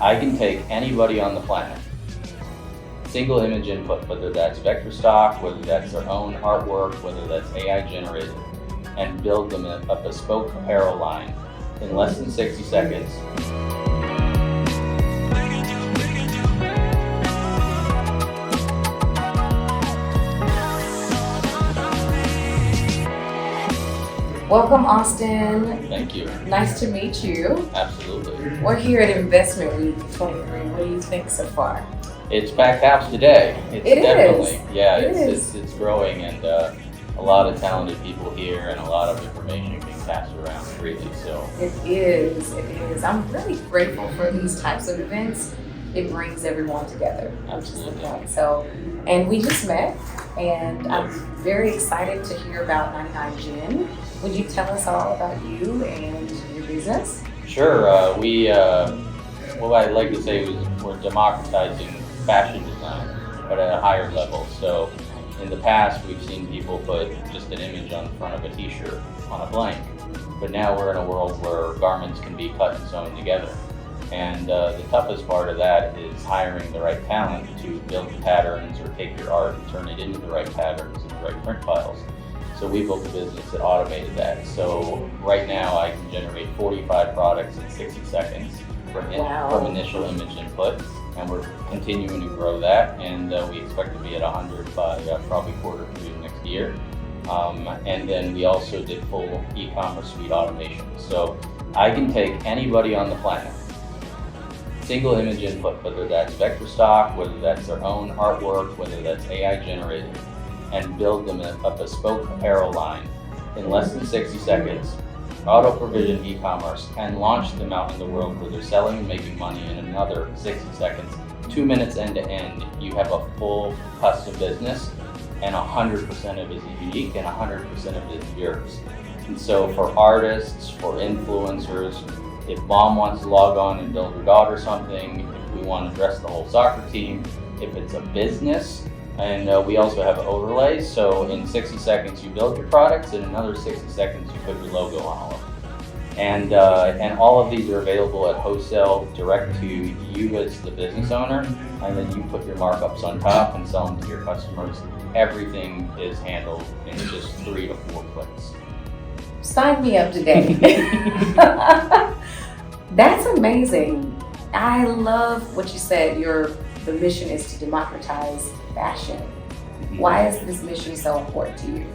I can take anybody on the planet, single image input, whether that's vector stock, whether that's their own artwork, whether that's AI generated, and build them a bespoke apparel line in less than 60 seconds. Welcome, Austin. Thank you. Nice to meet you. Absolutely. We're here at Investment Week 23. What do you think so far? It's packed house today. It's It definitely, is. yeah, It it's growing, and a lot of talented people here and a lot of information being passed around freely. So It is. I'm really grateful for these types of events. It brings everyone together, which is the Absolutely. point. So, and we just met, and I'm very excited to hear about 99 Gin. Would you tell us all about you and your business? sure, what I'd like to say is we're democratizing fashion design, but at a higher level. So in the past, we've seen people put just an image on the front of a t-shirt on a blank, but now we're in a world where garments can be cut and sewn together. And the toughest part of that is hiring the right talent to build the patterns or take your art and turn it into the right patterns and the right print files. So we built a business that automated that. So right now I can generate 45 products in 60 seconds from initial image input, and we're continuing to grow that, and we expect to be at 100 by probably Q3 next year. And then we also did full e-commerce suite automation. So I can take anybody on the planet, single image input, whether that's vector stock, whether that's their own artwork, whether that's AI generated, and build them a bespoke apparel line in less than 60 seconds, auto provision e-commerce, and launch them out in the world where they're selling and making money in another 60 seconds. 2 minutes end to end, you have a full custom business, and 100% of it is unique and 100% of it is yours. And so for artists, for influencers, if mom wants to log on and build her daughter something, if we want to dress the whole soccer team, if it's a business, and we also have overlays. So in 60 seconds you build your products, in another 60 seconds you put your logo on all of them. And all of these are available at wholesale direct to you as the business owner, and then you put your markups on top and sell them to your customers. Everything is handled in just 3 to 4 clicks. Sign me up today. That's amazing. I love what you said. The mission is to democratize fashion. Why is this mission so important to you?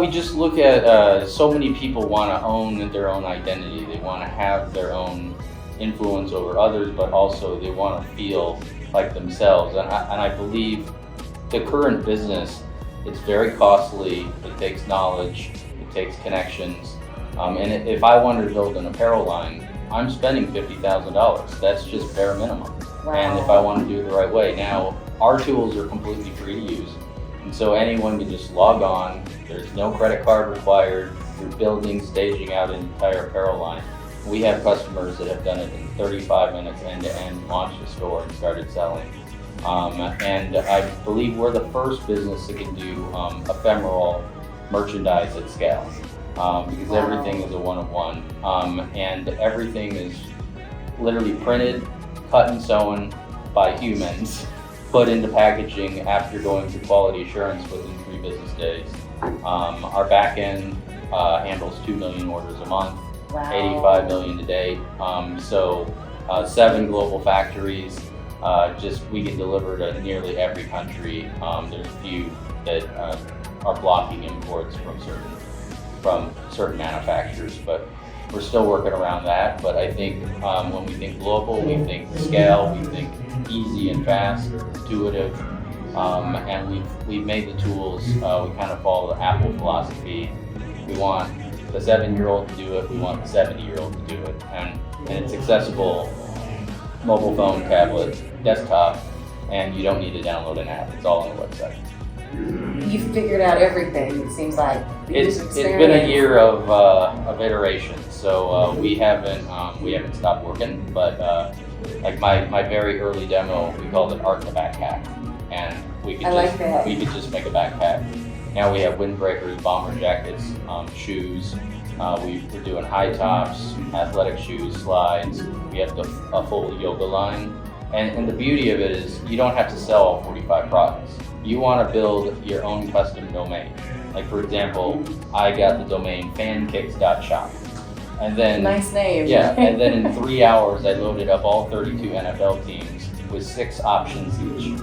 We just look at so many people want to own their own identity. They want to have their own influence over others, but also they want to feel like themselves. And I believe the current business, it's very costly. It takes knowledge. It takes connections. And if I wanted to build an apparel line, I'm spending $50,000. That's just bare minimum. Wow. And if I want to do it the right way, now our tools are completely free to use. And so anyone can just log on. There's no credit card required. You're building, staging out an entire apparel line. We have customers that have done it in 35 minutes end to end, launched a store and started selling. And I believe we're the first business that can do ephemeral merchandise at scale. Because everything is a one-of-one, and everything is literally printed, cut and sewn by humans, put into packaging after going through quality assurance within 3 business days. Our back end handles 2 million orders a month, 85 million to date. So 7 global factories. We get delivered to nearly every country. There's a few that are blocking imports from certain manufacturers, but we're still working around that. But I think when we think global, we think scale, we think easy and fast, intuitive, and we've made the tools. We kind of follow the Apple philosophy. We want the 7-year-old to do it. We want the 70-year-old to do it, and it's accessible, mobile phone, tablet, desktop, and you don't need to download an app. It's all on the website. You've figured out everything, it seems like. It's been a year of iteration, so we haven't stopped working. But like my very early demo, we called it Art in the Backpack, and we could just make a backpack. Now we have windbreakers, bomber jackets, shoes, We're doing high tops, athletic shoes, slides. We have a full yoga line. And the beauty of it is you don't have to sell all 45 products. You want to build your own custom domain. Like for example, I got the domain fankicks.shop. And then, nice name. Yeah, and then in 3 hours I loaded up all 32 NFL teams with 6 options each.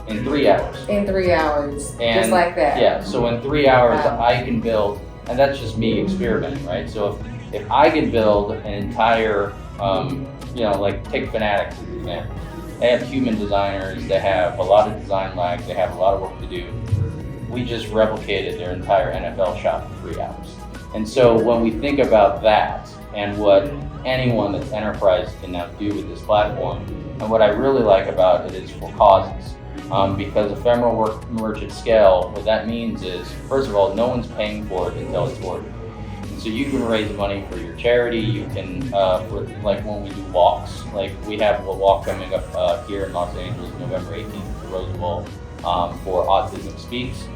In 3 hours. In 3 hours, and, just like that. Yeah, so in 3 hours Wow. I can build, and that's just me experimenting, right? So if I can build an entire, like take Fanatics as an example. They have human designers, they have a lot of design lag, they have a lot of work to do. We just replicated their entire NFL shop in 3 hours. And so when we think about that and what anyone that's enterprise can now do with this platform, and what I really like about it is for causes. Because ephemeral merch at scale, what that means is, first of all, no one's paying for it until it's ordered. And so you can raise money for your charity, you can, for like when we do walks, like we have a walk coming up here in Los Angeles, November 18th at the Rose Bowl for Autism Speaks.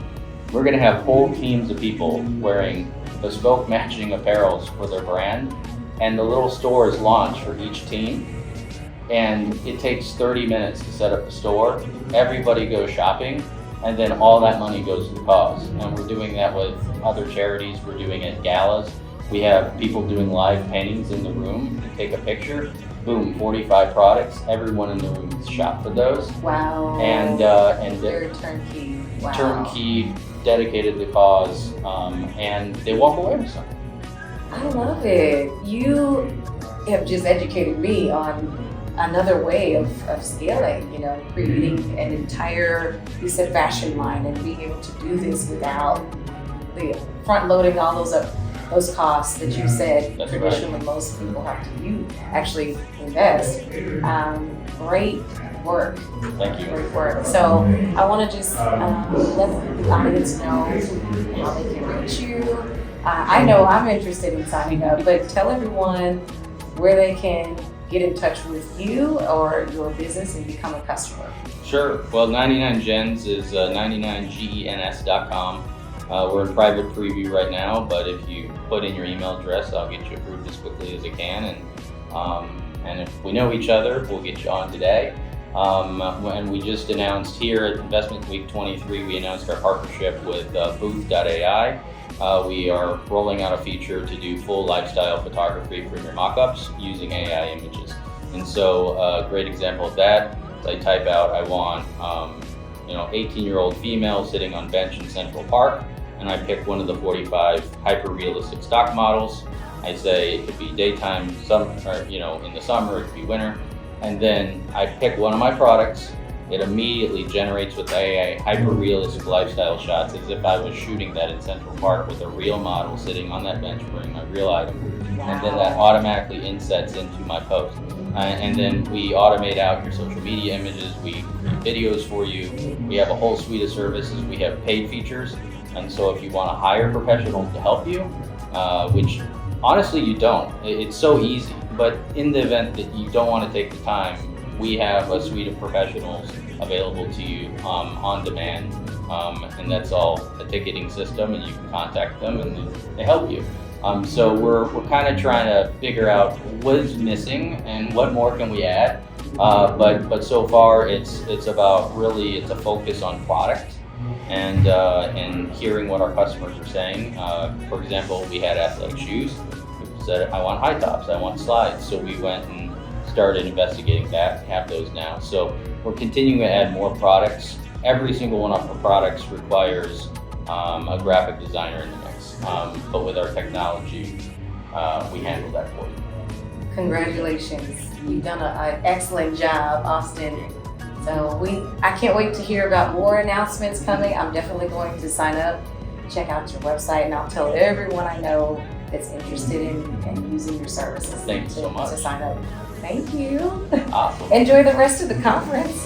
We're gonna have whole teams of people wearing bespoke matching apparels for their brand, and the little store is launched for each team. And it takes 30 minutes to set up the store. Everybody goes shopping, and then all that money goes to the cause. And we're doing that with other charities. We're doing it at galas. We have people doing live paintings in the room. You take a picture, boom, 45 products. Everyone in the room is shop for those. Wow. And they're turnkey. Wow. Turnkey, dedicated to the cause, and they walk away with something. I love it. You have just educated me on another way of scaling, creating an entire, you said, fashion line, and being able to do this without the front loading all those costs that you said. That's traditionally right. Most people have to actually invest. Great work. Thank you. Great work. So I want to just let the audience know how they can reach you. I know I'm interested in signing up, but tell everyone where they can get in touch with you or your business and become a customer. Sure. Well, 99gens is 99gens.com. We're in private preview right now, but if you put in your email address, I'll get you approved as quickly as I can. And if we know each other, we'll get you on today. And we just announced here at Investment Week 23, we announced our partnership with Booth.ai. We are rolling out a feature to do full lifestyle photography for your mock-ups using AI images. And so a great example of that is I type out, I want 18-year-old female sitting on bench in Central Park, and I pick one of the 45 hyper-realistic stock models. I say it could be daytime, in the summer, it could be winter. And then I pick one of my products. It immediately generates with AI hyper-realistic lifestyle shots as if I was shooting that in Central Park with a real model sitting on that bench wearing my real item. Wow. And then that automatically insets into my post. And then we automate out your social media images, we create videos for you. We have a whole suite of services. We have paid features. And so if you want to hire professionals to help you, which honestly you don't, it's so easy. But in the event that you don't want to take the time, we have a suite of professionals available to you on demand, and that's all a ticketing system, and you can contact them and they help you. So we're kind of trying to figure out what is missing and what more can we add. But so far it's about really it's a focus on product and hearing what our customers are saying. For example, we had athletic shoes. People said, I want high tops, I want slides. So we went and started investigating that, have those now. So we're continuing to add more products. Every single one of our products requires a graphic designer in the mix. But with our technology, we handle that for you. Congratulations. You've done an excellent job, Austin. So I can't wait to hear about more announcements coming. I'm definitely going to sign up, check out your website, and I'll tell everyone I know that's interested in using your services. Thank you so much. To sign up. Thank you. Awesome. Enjoy the rest of the conference.